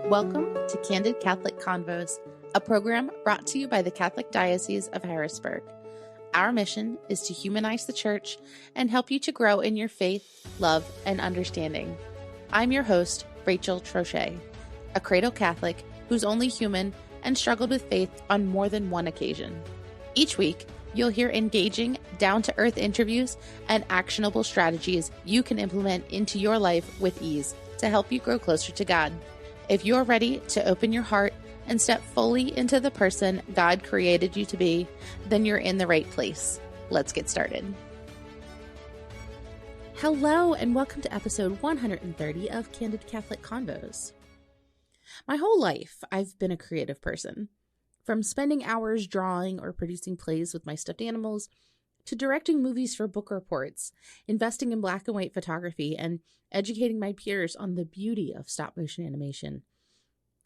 Welcome to Candid Catholic Convos, a program brought to you by the Catholic Diocese of Harrisburg. Our mission is to humanize the Church and help you to grow in your faith, love, and understanding. I'm your host, Rachel Trochet, a cradle Catholic who's only human and struggled with faith on more than one occasion. Each week, you'll hear engaging, down-to-earth interviews and actionable strategies you can implement into your life with ease to help you grow closer to God. If you're ready to open your heart and step fully into the person God created you to be, then you're in the right place. Let's get started. Hello, and welcome to episode 130 of Candid Catholic Convos. My whole life, I've been a creative person. From spending hours drawing or producing plays with my stuffed animals, to directing movies for book reports, investing in black and white photography, and educating my peers on the beauty of stop-motion animation.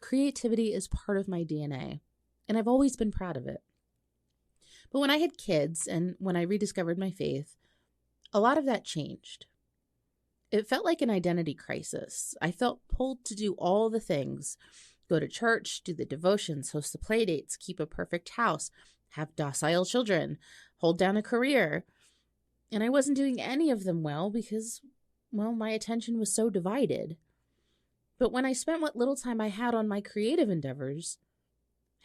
Creativity is part of my DNA, and I've always been proud of it. But when I had kids and when I rediscovered my faith, a lot of that changed. It felt like an identity crisis. I felt pulled to do all the things: go to church, do the devotions, host the play dates, keep a perfect house, have docile children, hold down a career. And I wasn't doing any of them well because, my attention was so divided. But when I spent what little time I had on my creative endeavors,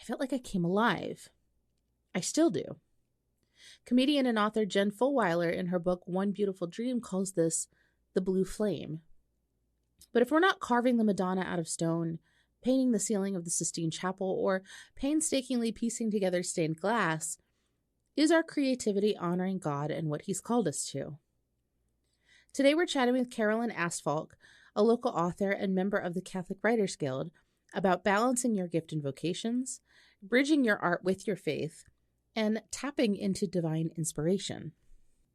I felt like I came alive. I still do. Comedian and author Jen Fulwiler, in her book One Beautiful Dream, calls this the blue flame. But if we're not carving the Madonna out of stone, painting the ceiling of the Sistine Chapel, or painstakingly piecing together stained glass, is our creativity honoring God and what He's called us to? Today we're chatting with Carolyn Astfalk, a local author and member of the Catholic Writers Guild, about balancing your gift and vocations, bridging your art with your faith, and tapping into divine inspiration.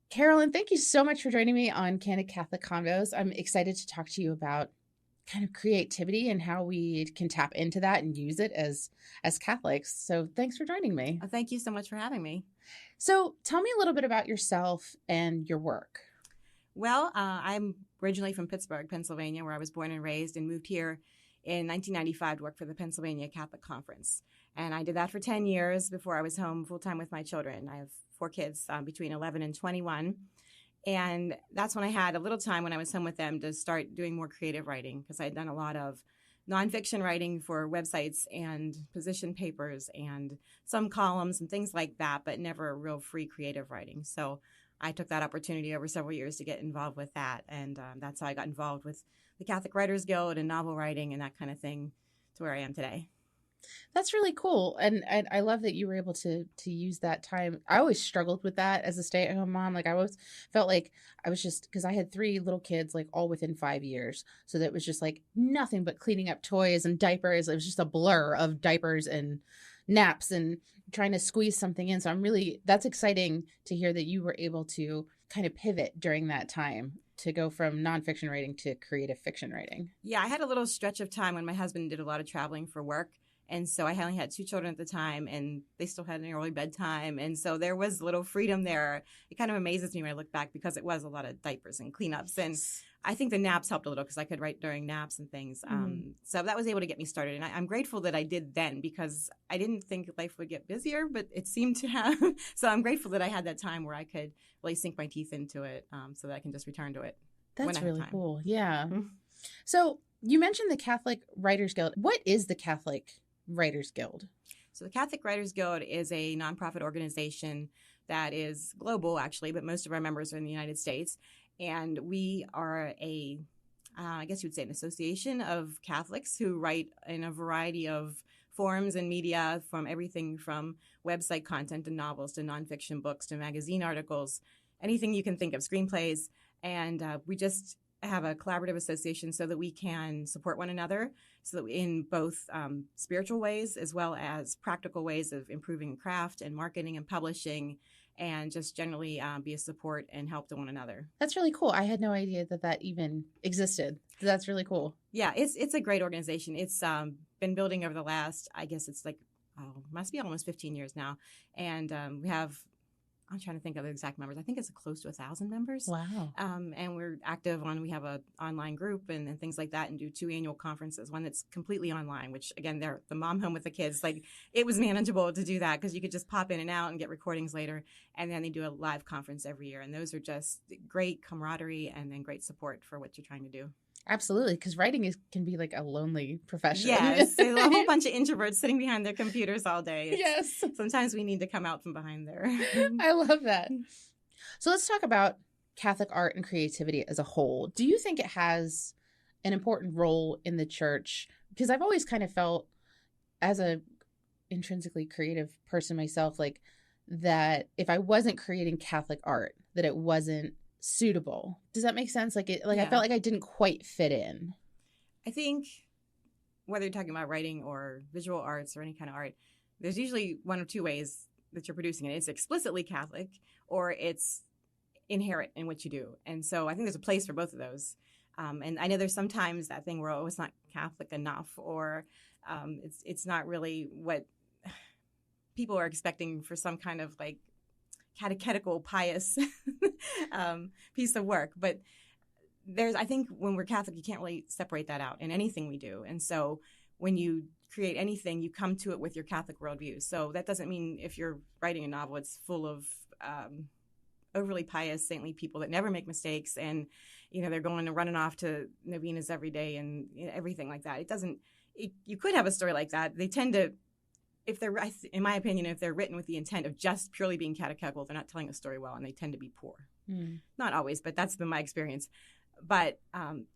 Carolyn, thank you so much for joining me on Candid Catholic Convos. I'm excited to talk to you about kind of creativity and how we can tap into that and use it as Catholics. So thanks for joining me. Thank you so much for having me. So tell me a little bit about yourself and your work. Well, I'm originally from Pittsburgh, Pennsylvania, where I was born and raised, and moved here in 1995 to work for the Pennsylvania Catholic Conference. And I did that for 10 years before I was home full-time with my children. I have 4 kids between 11 and 21. And that's when I had a little time when I was home with them to start doing more creative writing, because I had done a lot of nonfiction writing for websites and position papers and some columns and things like that, but never real free creative writing. So I took that opportunity over several years to get involved with that. And that's how I got involved with the Catholic Writers Guild and novel writing and that kind of thing to where I am today. That's really cool. And I love that you were able to use that time. I always struggled with that as a stay-at-home mom. Like I always felt like I was just, because I had 3 little kids, like all within 5 years. So that was just like nothing but cleaning up toys and diapers. It was just a blur of diapers and naps and trying to squeeze something in. So that's exciting to hear that you were able to kind of pivot during that time to go from nonfiction writing to creative fiction writing. Yeah, I had a little stretch of time when my husband did a lot of traveling for work. And so I only had 2 children at the time, and they still had an early bedtime. And so there was a little freedom there. It kind of amazes me when I look back, because it was a lot of diapers and cleanups. And I think the naps helped a little, because I could write during naps and things. So that was able to get me started. And I'm grateful that I did then, because I didn't think life would get busier, but it seemed to have. So I'm grateful that I had that time where I could really sink my teeth into it, so that I can just return to it. That's really cool. Yeah. Mm-hmm. So you mentioned the Catholic Writers Guild. What is the Catholic Writers Guild? So the Catholic Writers Guild is a nonprofit organization that is global, actually, but most of our members are in the United States. And we are I guess you would say, an association of Catholics who write in a variety of forms and media, from everything from website content to novels to nonfiction books to magazine articles, anything you can think of, screenplays. And we just have a collaborative association so that we can support one another, so that in both spiritual ways as well as practical ways of improving craft and marketing and publishing, and just generally be a support and help to one another. That's really cool. I had no idea that even existed. That's really cool. Yeah, it's a great organization. It's been building over the last, I guess it's like, must be almost 15 years now. And we have I'm trying to think of the exact numbers. I think it's close to 1,000 members. Wow. And we're active we have an online group and things like that, and do 2 annual conferences. One that's completely online, which again, they're the mom home with the kids. Like, it was manageable to do that because you could just pop in and out and get recordings later. And then they do a live conference every year. And those are just great camaraderie and then great support for what you're trying to do. Absolutely, because writing can be like a lonely profession. Yes, there's a whole bunch of introverts sitting behind their computers all day. Yes. Sometimes we need to come out from behind there. I love that. So let's talk about Catholic art and creativity as a whole. Do you think it has an important role in the church? Because I've always kind of felt, as a intrinsically creative person myself, like that if I wasn't creating Catholic art, that it wasn't suitable. Does that make sense? Like I felt like I didn't quite fit in. I think whether you're talking about writing or visual arts or any kind of art, there's usually one or two ways that you're producing it. It's explicitly Catholic or it's inherent in what you do. And so I think there's a place for both of those. And I know there's sometimes that thing where, oh, it's not Catholic enough, or it's not really what people are expecting for some kind of like catechetical, pious piece of work. But I think when we're Catholic, you can't really separate that out in anything we do. And so when you create anything, you come to it with your Catholic worldview. So that doesn't mean if you're writing a novel, it's full of overly pious, saintly people that never make mistakes. And, they're going and running off to novenas every day and everything like that. You could have a story like that. They tend to, in my opinion, if they're written with the intent of just purely being catechetical, they're not telling a story well, and they tend to be poor. Not always, but that's been my experience. But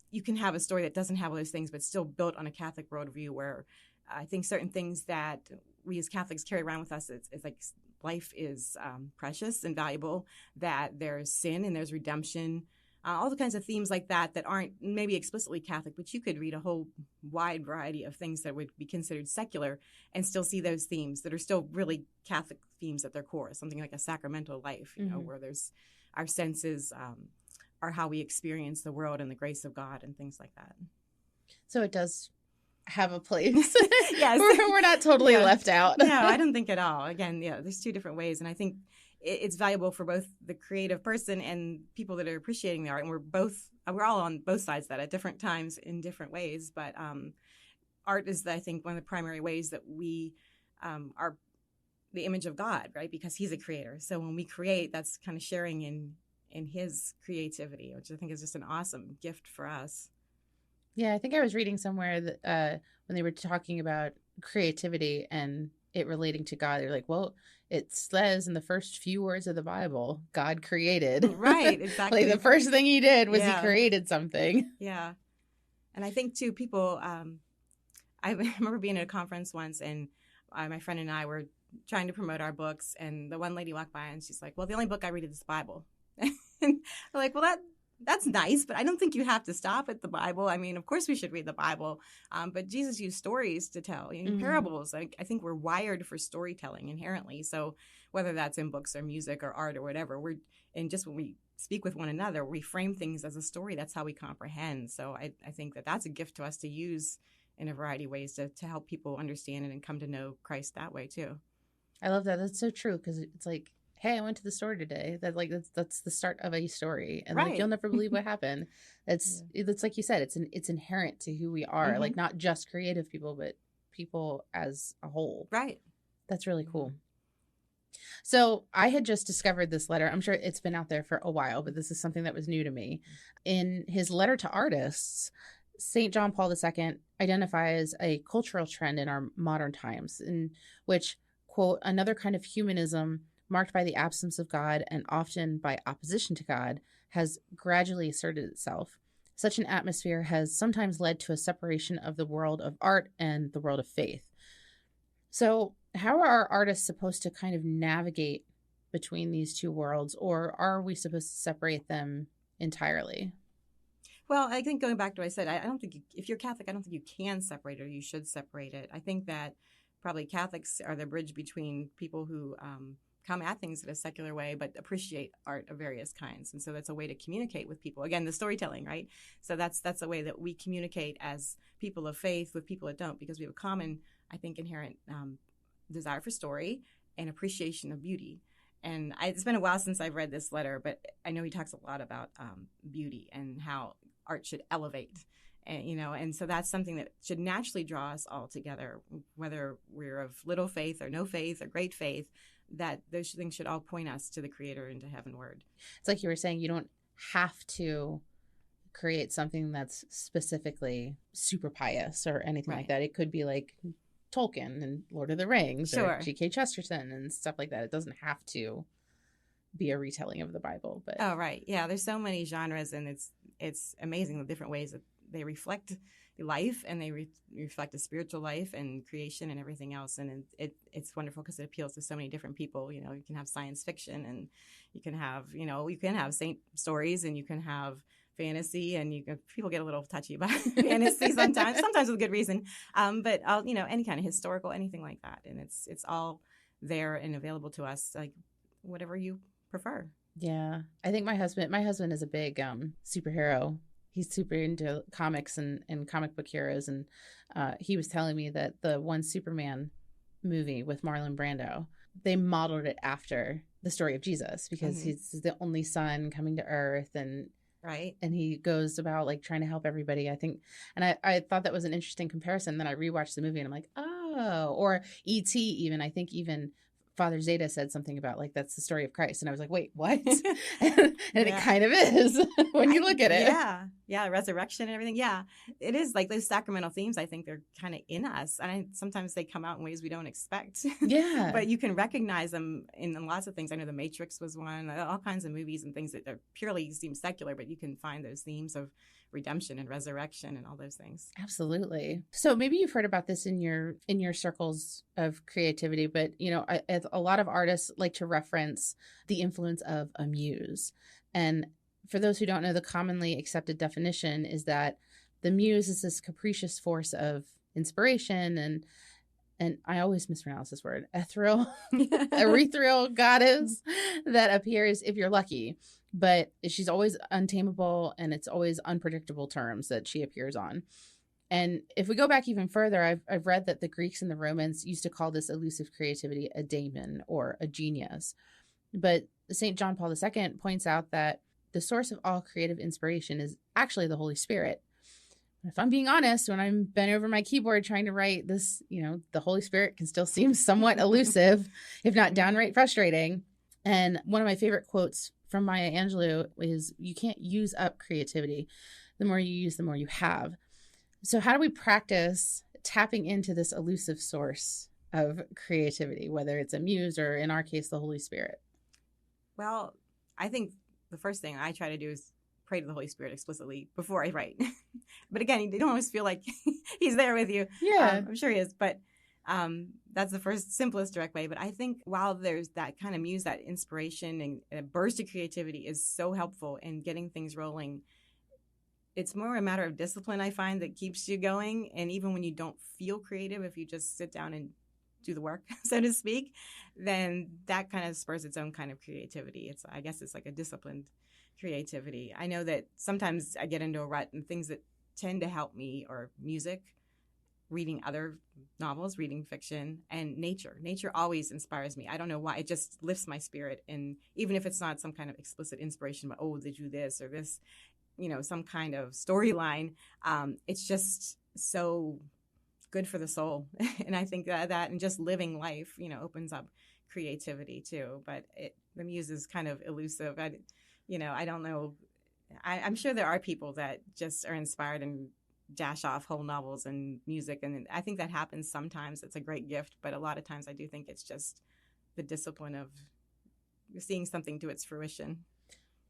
you can have a story that doesn't have all those things, but still built on a Catholic worldview, where I think certain things that we as Catholics carry around with us, it's like life is precious and valuable, that there's sin and there's redemption, all the kinds of themes like that aren't maybe explicitly Catholic, but you could read a whole wide variety of things that would be considered secular and still see those themes that are still really Catholic themes at their core. Something like a sacramental life, where there's our senses are how we experience the world and the grace of God and things like that. So it does have a place. Yes. We're not totally left out. No, I don't think at all. Again, there's two different ways. And I think it's valuable for both the creative person and people that are appreciating the art. And we're all on both sides of that at different times in different ways. But art is, I think, one of the primary ways that we are the image of God, right? Because he's a creator. So when we create, that's kind of sharing in his creativity, which I think is just an awesome gift for us. Yeah, I think I was reading somewhere that when they were talking about creativity and it relating to God, they're like, well, it says in the first few words of the Bible, God created. Right, exactly. Like the first thing he did was he created something. Yeah. And I think, too, people, I remember being at a conference once, and my friend and I were trying to promote our books, and the one lady walked by and she's like, well, the only book I read is the Bible. And I'm like, well, that's nice, but I don't think you have to stop at the Bible. I mean, of course we should read the Bible, but Jesus used stories to tell, parables. I think we're wired for storytelling inherently. So whether that's in books or music or art or whatever, and just when we speak with one another, we frame things as a story. That's how we comprehend. So I think that's a gift to us to use in a variety of ways to help people understand it and come to know Christ that way too. I love that. That's so true, because it's like, hey, I went to the store today. That's the start of a story, and right. Like you'll never believe what happened. It's like you said, it's inherent to who we are. Like not just creative people, but people as a whole. Right. That's really cool. So I had just discovered this letter. I'm sure it's been out there for a while, but this is something that was new to me. In his letter to artists, St. John Paul II identifies a cultural trend in our modern times in which, quote, another kind of humanism marked by the absence of God and often by opposition to God, has gradually asserted itself. Such an atmosphere has sometimes led to a separation of the world of art and the world of faith. So how are artists supposed to kind of navigate between these two worlds, or are we supposed to separate them entirely? Well, I think going back to what I said, I don't think if you're Catholic, I don't think you can separate it or you should separate it. I think that probably Catholics are the bridge between people who come at things in a secular way, but appreciate art of various kinds. And so that's a way to communicate with people. Again, the storytelling, right? So that's a way that we communicate as people of faith with people that don't, because we have a common, I think, inherent desire for story and appreciation of beauty. And it's been a while since I've read this letter, but I know he talks a lot about beauty and how art should elevate. And, and so that's something that should naturally draw us all together, whether we're of little faith or no faith or great faith, that those things should all point us to the Creator and to heavenward. It's like you were saying, you don't have to create something that's specifically super pious or anything like that. It could be like Tolkien and Lord of the Rings or G.K. Chesterton and stuff like that. It doesn't have to be a retelling of the Bible. But right. Yeah, there's so many genres, and it's amazing the different ways that they reflect life, and they reflect a spiritual life and creation and everything else. And it's wonderful because it appeals to so many different people. You can have science fiction, and you can have saint stories, and you can have fantasy, and people get a little touchy about fantasy sometimes with good reason. But any kind of historical, anything like that. And it's all there and available to us, like whatever you prefer. Yeah. I think my husband is a big superhero. He's super into comics and comic book heroes. And he was telling me that the one Superman movie with Marlon Brando, they modeled it after the story of Jesus, because he's the only son coming to earth, and he goes about like trying to help everybody, I think. And I thought that was an interesting comparison. Then I rewatched the movie and I'm like, oh, or E.T. even. I think even Father Zeta said something about like, that's the story of Christ. And I was like, wait, what? and it kind of is when you look at it. Yeah. Resurrection and everything. Yeah. It is like those sacramental themes. I think they're kind of in us. And sometimes they come out in ways we don't expect. Yeah. But you can recognize them in lots of things. I know The Matrix was one, all kinds of movies and things that are purely seem secular, but you can find those themes of redemption and resurrection and all those things. Absolutely. So maybe you've heard about this in your circles of creativity, but a lot of artists like to reference the influence of a muse. And for those who don't know, the commonly accepted definition is that the muse is this capricious force of inspiration and I always mispronounce this word, ethereal goddess that appears if you're lucky. But she's always untamable, and it's always unpredictable terms that she appears on. And if we go back even further, I've read that the Greeks and the Romans used to call this elusive creativity a daemon or a genius. But St. John Paul II points out that the source of all creative inspiration is actually the Holy Spirit. If I'm being honest, when I'm bent over my keyboard trying to write this, the Holy Spirit can still seem somewhat elusive, if not downright frustrating. And one of my favorite quotes from Maya Angelou is, you can't use up creativity. The more you use, the more you have. So how do we practice tapping into this elusive source of creativity, whether it's a muse or in our case, the Holy Spirit? Well, I think the first thing I try to do is pray to the Holy Spirit explicitly before I write. But again, you don't always feel like he's there with you. Yeah. I'm sure he is, but that's the first simplest direct way. But I think while there's that kind of muse, that inspiration and a burst of creativity is so helpful in getting things rolling, it's more a matter of discipline, I find, that keeps you going. And even when you don't feel creative, if you just sit down and do the work, so to speak, then that kind of spurs its own kind of creativity. I guess it's like a disciplined creativity. I know that sometimes I get into a rut, and things that tend to help me are music, reading other novels, reading fiction, and nature. Nature always inspires me. I don't know why. It just lifts my spirit. And even if it's not some kind of explicit inspiration, but, oh, they do this or this, some kind of storyline, it's just so good for the soul. And I think that and just living life, opens up creativity too. But the muse is kind of elusive. I don't know. I'm sure there are people that just are inspired and dash off whole novels and music. And I think that happens sometimes. It's a great gift. But a lot of times I do think it's just the discipline of seeing something to its fruition.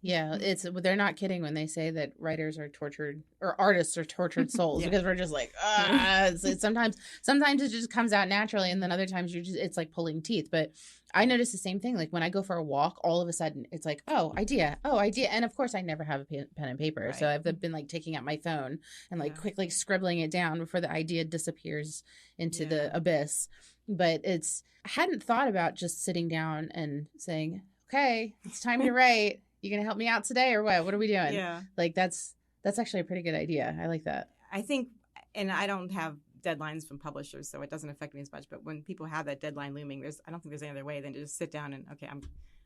Yeah, they're not kidding when they say that writers are tortured, or artists are tortured souls, because we're just like, it's sometimes it just comes out naturally, and then other times it's like pulling teeth. But I notice the same thing. Like when I go for a walk, all of a sudden it's like, idea. And of course I never have a pen and paper. Right. So I've been like taking out my phone and like quickly scribbling it down before the idea disappears into the abyss. But I hadn't thought about just sitting down and saying, okay, it's time to write. You gonna help me out today or what? What are we doing? Yeah. Like that's actually a pretty good idea. I like that. I think, and I don't have deadlines from publishers, so it doesn't affect me as much. But when people have that deadline looming, I don't think there's any other way than to just sit down and, okay,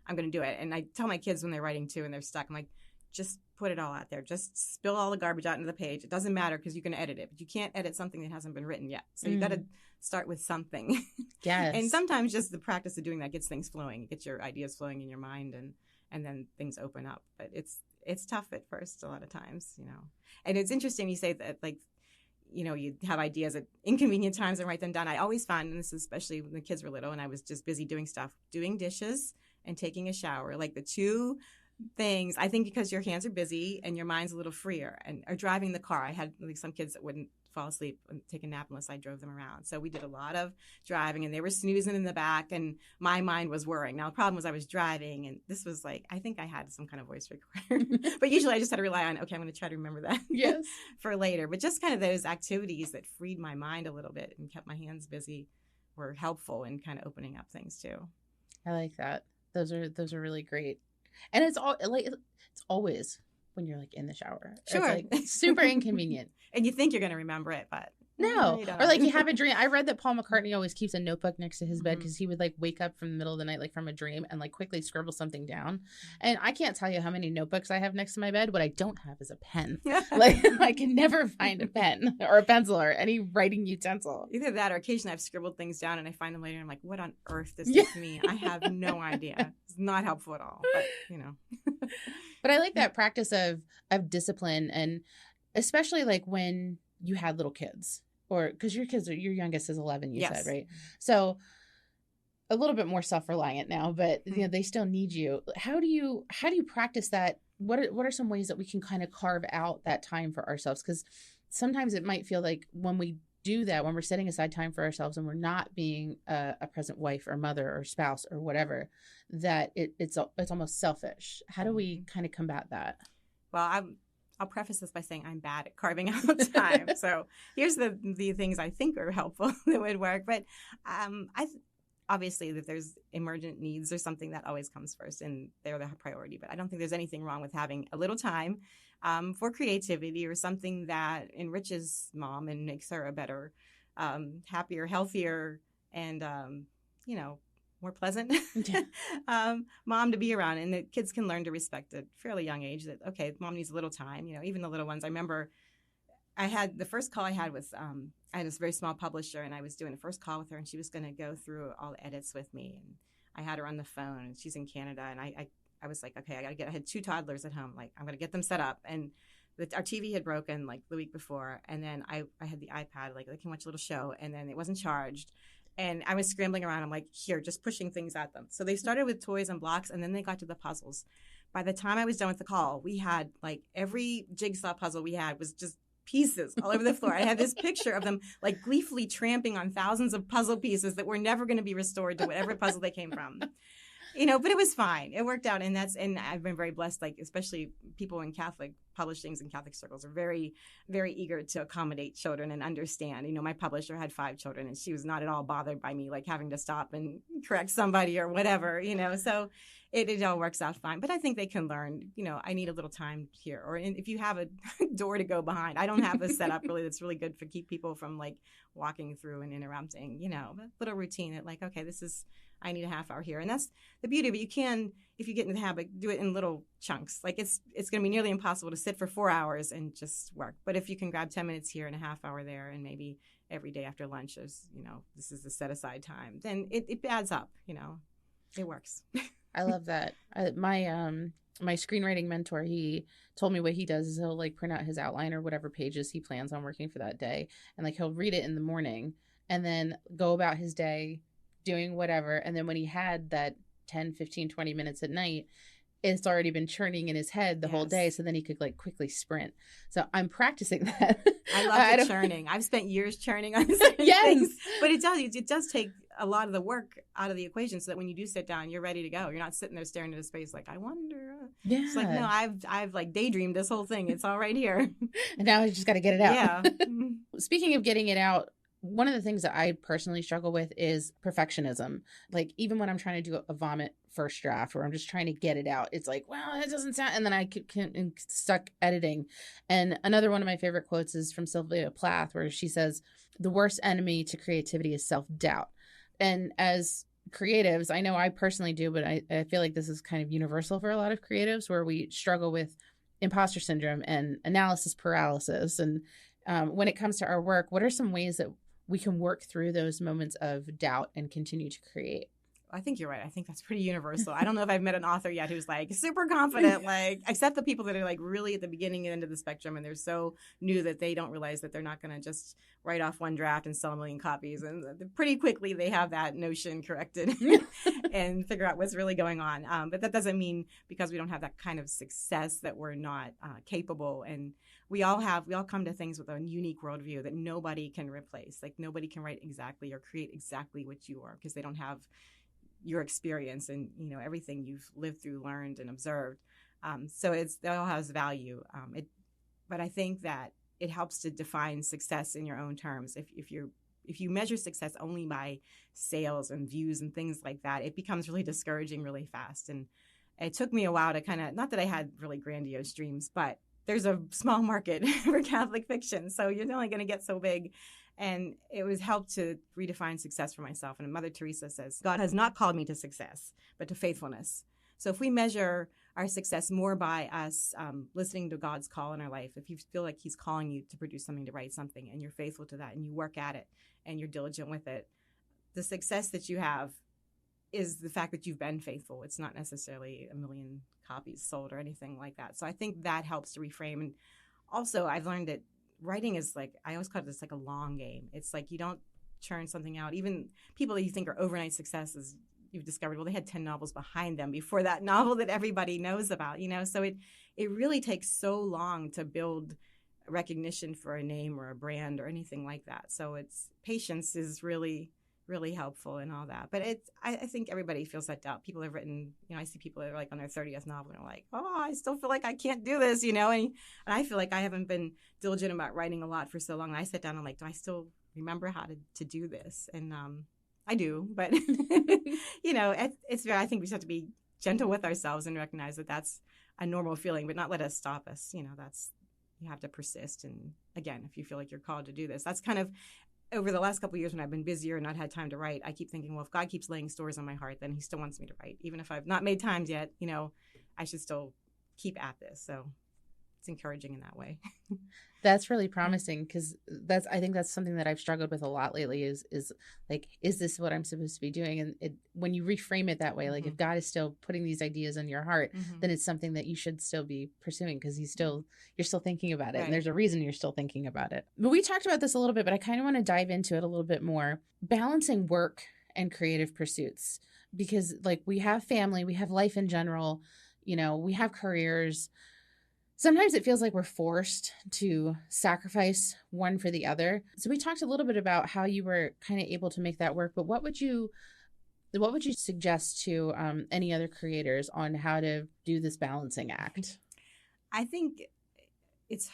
I'm going to do it. And I tell my kids when they're writing too and they're stuck, I'm like, just put it all out there. Just spill all the garbage out into the page. It doesn't matter because you can edit it, but you can't edit something that hasn't been written yet. So you got to start with something. Yes. And sometimes just the practice of doing that gets things flowing, gets your ideas flowing in your mind, and then things open up. But it's tough at first a lot of times, you know. And it's interesting you say that, like, you know, you have ideas at inconvenient times and write them down. I always found, and this is especially when the kids were little and I was just busy doing stuff, doing dishes and taking a shower, like the two things, I think, because your hands are busy and your mind's a little freer, or driving the car. I had like some kids that wouldn't fall asleep and take a nap unless I drove them around. So we did a lot of driving and they were snoozing in the back and my mind was worrying. Now the problem was I was driving and this was like, I think I had some kind of voice recorder, but usually I just had to rely on, okay, I'm going to try to remember that Yes. for later. But just kind of those activities that freed my mind a little bit and kept my hands busy were helpful in kind of opening up things too. I like that. Those are really great. And it's all like, it's always when you're like in the shower. Sure. It's like super inconvenient. And you think you're going to remember it, but no. you don't. Or like you have a dream. I read that Paul McCartney always keeps a notebook next to his bed because he would like wake up from the middle of the night, like from a dream, and like quickly scribble something down. And I can't tell you how many notebooks I have next to my bed. What I don't have is a pen. Like I can never find a pen or a pencil or any writing utensil. Either that or occasionally I've scribbled things down and I find them later and I'm like, what on earth does this mean? I have no idea. It's not helpful at all, but you know. But I like that practice of discipline, and especially like when you had little kids, or because your youngest is 11, you said, right? So a little bit more self-reliant now, but you know, they still need you. How do you practice that? What are some ways that we can kind of carve out that time for ourselves? Because sometimes it might feel like when we do that, when we're setting aside time for ourselves and we're not being a present wife or mother or spouse or whatever, that it's almost selfish. How do we kind of combat that? Well, I'll preface this by saying I'm bad at carving out time. So here's the things I think are helpful that would work. But obviously that there's emergent needs or something that always comes first, and they're the priority. But I don't think there's anything wrong with having a little time for creativity or something that enriches mom and makes her a better, happier, healthier, and, you know, more pleasant mom to be around. And the kids can learn to respect at a fairly young age that, okay, mom needs a little time. You know, even the little ones. I remember the first call I had was, I had this very small publisher and I was doing a first call with her and she was going to go through all the edits with me. And I had her on the phone and she's in Canada. And I was like, okay, I had 2 toddlers at home. Like, I'm going to get them set up. And our TV had broken like the week before. And then I had the iPad, like I can watch a little show, and then it wasn't charged. And I was scrambling around. I'm like, here, just pushing things at them. So they started with toys and blocks, and then they got to the puzzles. By the time I was done with the call, we had like every jigsaw puzzle we had was just pieces all over the floor. I had this picture of them like gleefully tramping on thousands of puzzle pieces that were never going to be restored to whatever puzzle they came from. You know, but it was fine. It worked out. And I've been very blessed, like, especially people in Catholic publishings and Catholic circles are very, very eager to accommodate children and understand. You know, my publisher had 5 children and she was not at all bothered by me, like, having to stop and correct somebody or whatever, you know, so it all works out fine. But I think they can learn, you know, I need a little time here. Or if you have a door to go behind, I don't have a setup really that's really good for keep people from like walking through and interrupting, you know, a little routine that like, okay, I need a half hour here. And that's the beauty of it. You can, if you get in the habit, do it in little chunks. Like it's going to be nearly impossible to sit for 4 hours and just work. But if you can grab 10 minutes here and a half hour there, and maybe every day after lunch is, you know, this is the set aside time, then it adds up, you know, it works. I love that. My screenwriting mentor, he told me what he does is he'll like print out his outline or whatever pages he plans on working for that day. And like, he'll read it in the morning and then go about his day doing whatever. And then when he had that 10, 15, 20 minutes at night, it's already been churning in his head the whole day. So then he could like quickly sprint. So I'm practicing that. I love the churning. I've spent years churning on certain things, but it does take a lot of the work out of the equation so that when you do sit down, you're ready to go. You're not sitting there staring into space like, I wonder. Yeah. It's like, no, I've like daydreamed this whole thing. It's all right here. And now I just got to get it out. Yeah. Speaking of getting it out, one of the things that I personally struggle with is perfectionism. Like, even when I'm trying to do a vomit first draft or I'm just trying to get it out, it's like, well, it doesn't sound, and then I can stuck editing. And another one of my favorite quotes is from Sylvia Plath, where she says, the worst enemy to creativity is self-doubt. And as creatives, I know I personally do, but I feel like this is kind of universal for a lot of creatives, where we struggle with imposter syndrome and analysis paralysis. And when it comes to our work, what are some ways that we can work through those moments of doubt and continue to create? I think you're right. I think that's pretty universal. I don't know if I've met an author yet who's like super confident, like, except the people that are like really at the beginning and end of the spectrum, and they're so new that they don't realize that they're not going to just write off one draft and sell 1 million copies. And pretty quickly they have that notion corrected and figure out what's really going on. But that doesn't mean because we don't have that kind of success that we're not capable. And we all come to things with a unique worldview that nobody can replace. Like nobody can write exactly or create exactly what you are, because they don't have your experience and, you know, everything you've lived through, learned, and observed. So it all has value. But I think that it helps to define success in your own terms. If you measure success only by sales and views and things like that, it becomes really discouraging really fast. And it took me a while to kind of, not that I had really grandiose dreams, but there's a small market for Catholic fiction. So you're only going to get so big. And it was helped to redefine success for myself. And Mother Teresa says, God has not called me to success, but to faithfulness. So if we measure our success more by us listening to God's call in our life, if you feel like he's calling you to produce something, to write something, and you're faithful to that, and you work at it, and you're diligent with it, the success that you have is the fact that you've been faithful. It's not necessarily 1 million copies sold or anything like that. So I think that helps to reframe. And also, I've learned that writing is like, I always call it like a long game. It's like you don't churn something out. Even people that you think are overnight successes, you've discovered, well, they had 10 novels behind them before that novel that everybody knows about, you know? So it really takes so long to build recognition for a name or a brand or anything like that. So patience is really, really helpful in all that. But I think everybody feels that doubt. People have written, you know, I see people that are like on their 30th novel and are like, oh, I still feel like I can't do this, you know? And I feel like I haven't been diligent about writing a lot for so long. And I sit down and like, do I still remember how to do this? And I do, but you know, it's very, I think we just have to be gentle with ourselves and recognize that that's a normal feeling, but not let us stop us. You know, you have to persist. And again, if you feel like you're called to do this, that's kind of, over the last couple of years when I've been busier and not had time to write, I keep thinking, well, if God keeps laying stores on my heart, then he still wants me to write. Even if I've not made times yet, you know, I should still keep at this. So it's encouraging in that way. That's really promising, because I think that's something that I've struggled with a lot lately is like, is this what I'm supposed to be doing? And when you reframe it that way, like if God is still putting these ideas in your heart, then it's something that you should still be pursuing, because you're still thinking about it. Right. And there's a reason you're still thinking about it. But we talked about this a little bit, but I kind of want to dive into it a little bit more. Balancing work and creative pursuits, because like we have family, we have life in general, you know, we have careers. Sometimes it feels like we're forced to sacrifice one for the other. So we talked a little bit about how you were kind of able to make that work, but what would you suggest to any other creators on how to do this balancing act? I think it's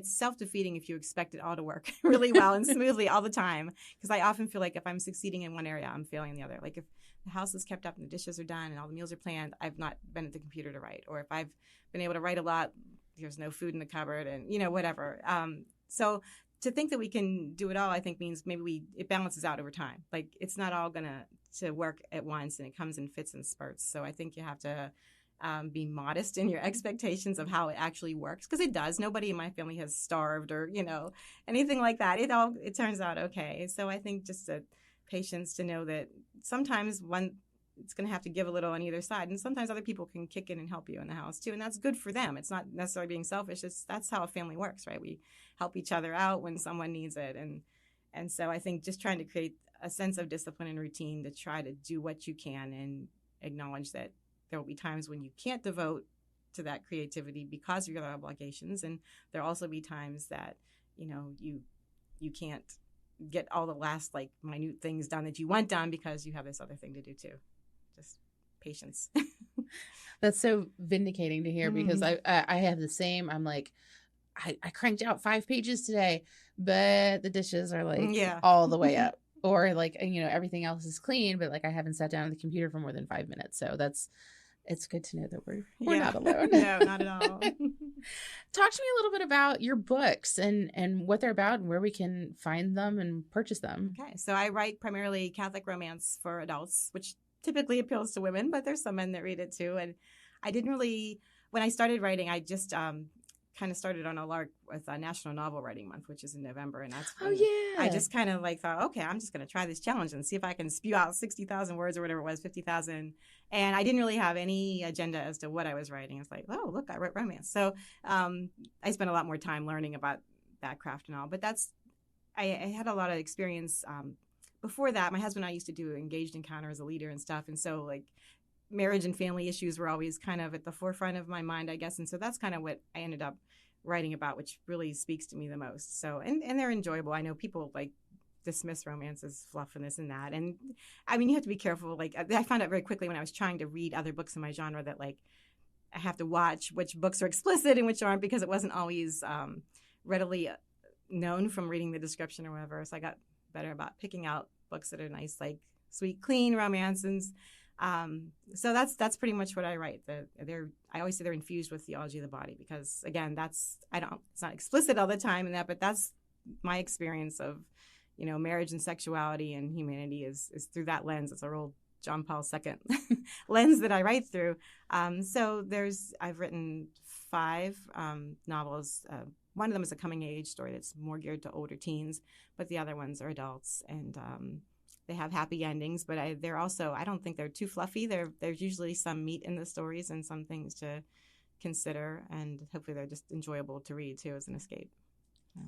self-defeating if you expect it all to work really well and smoothly all the time. Because I often feel like if I'm succeeding in one area, I'm failing in the other. Like if the house is kept up and the dishes are done and all the meals are planned, I've not been at the computer to write. Or if I've been able to write a lot, there's no food in the cupboard and, you know, whatever. So to think that we can do it all, I think means maybe it balances out over time. Like it's not all going to work at once, and it comes in fits and spurts. So I think you have to be modest in your expectations of how it actually works, because it does. Nobody in my family has starved or, you know, anything like that. It turns out okay. So I think just a patience to know that sometimes it's going to have to give a little on either side. And sometimes other people can kick in and help you in the house too. And that's good for them. It's not necessarily being selfish. That's how a family works, right? We help each other out when someone needs it. And so I think just trying to create a sense of discipline and routine to try to do what you can and acknowledge that there will be times when you can't devote to that creativity because of your obligations. And there'll also be times that, you know, you can't get all the last like minute things done that you want done because you have this other thing to do too. Just patience. That's so vindicating to hear, because I have the same. I'm like, I cranked out 5 pages today, but the dishes are like all the way up, or like, you know, everything else is clean, but like I haven't sat down at the computer for more than 5 minutes. So it's good to know that we're not alone. No, not at all. Talk to me a little bit about your books and what they're about and where we can find them and purchase them. Okay, so I write primarily Catholic romance for adults, which typically appeals to women, but there's some men that read it too. And I didn't really, when I started writing, I just kind of started on a lark with National Novel Writing Month, which is in November. And that's when I just kind of like thought, okay, I'm just going to try this challenge and see if I can spew out 60,000 words or whatever it was, 50,000. And I didn't really have any agenda as to what I was writing. It's like, oh, look, I wrote romance. So I spent a lot more time learning about that craft and all. But I had a lot of experience. Before that, my husband and I used to do engaged encounter as a leader and stuff. And so like marriage and family issues were always kind of at the forefront of my mind, I guess. And so that's kind of what I ended up writing about, which really speaks to me the most. So, and they're enjoyable. I know people like dismiss romance as fluff and this and that. And I mean, you have to be careful. Like I found out very quickly when I was trying to read other books in my genre that like I have to watch which books are explicit and which aren't, because it wasn't always readily known from reading the description or whatever. So I got better about picking out books that are nice, like sweet, clean romances. So that's pretty much what I write. I always say they're infused with theology of the body, because again, it's not explicit all the time in that, but that's my experience of, marriage and sexuality and humanity is through that lens. It's our old John Paul II lens that I write through. So I've written 5 novels. One of them is a coming age story that's more geared to older teens, but the other ones are adults, and they have happy endings, but they're also, I don't think they're too fluffy. There's usually some meat in the stories and some things to consider, and hopefully they're just enjoyable to read too as an escape. Yeah.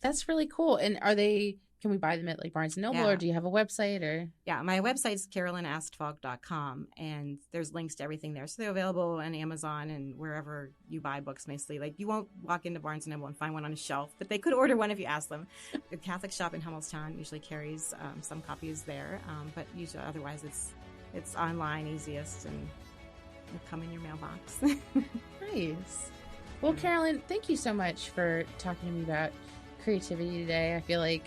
That's really cool. And can we buy them at like Barnes & Noble, or do you have a website? Or Yeah, my website's carolinastfalk.com, and there's links to everything there. So they're available on Amazon and wherever you buy books mostly. Like you won't walk into Barnes & Noble and find one on a shelf, but they could order one if you ask them. The Catholic shop in Hummelstown usually carries some copies there, but usually otherwise it's online easiest, and it'll come in your mailbox. Nice. Well, Carolyn, thank you so much for talking to me about creativity today. I feel like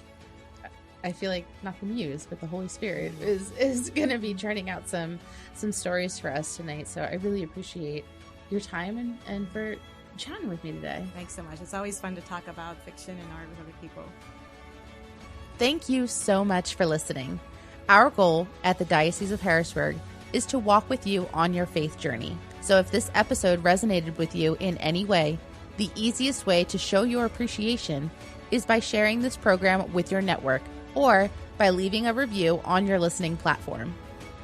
not the muse, but the Holy Spirit is going to be turning out some stories for us tonight. So I really appreciate your time and for chatting with me today. Thanks so much. It's always fun to talk about fiction and art with other people. Thank you so much for listening. Our goal at the Diocese of Harrisburg is to walk with you on your faith journey. So if this episode resonated with you in any way, the easiest way to show your appreciation is by sharing this program with your network, or by leaving a review on your listening platform.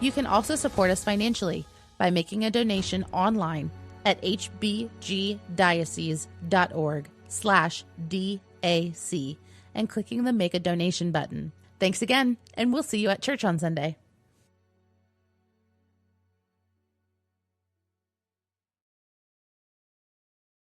You can also support us financially by making a donation online at hbgdiocese.org/DAC and clicking the Make a Donation button. Thanks again, and we'll see you at church on Sunday.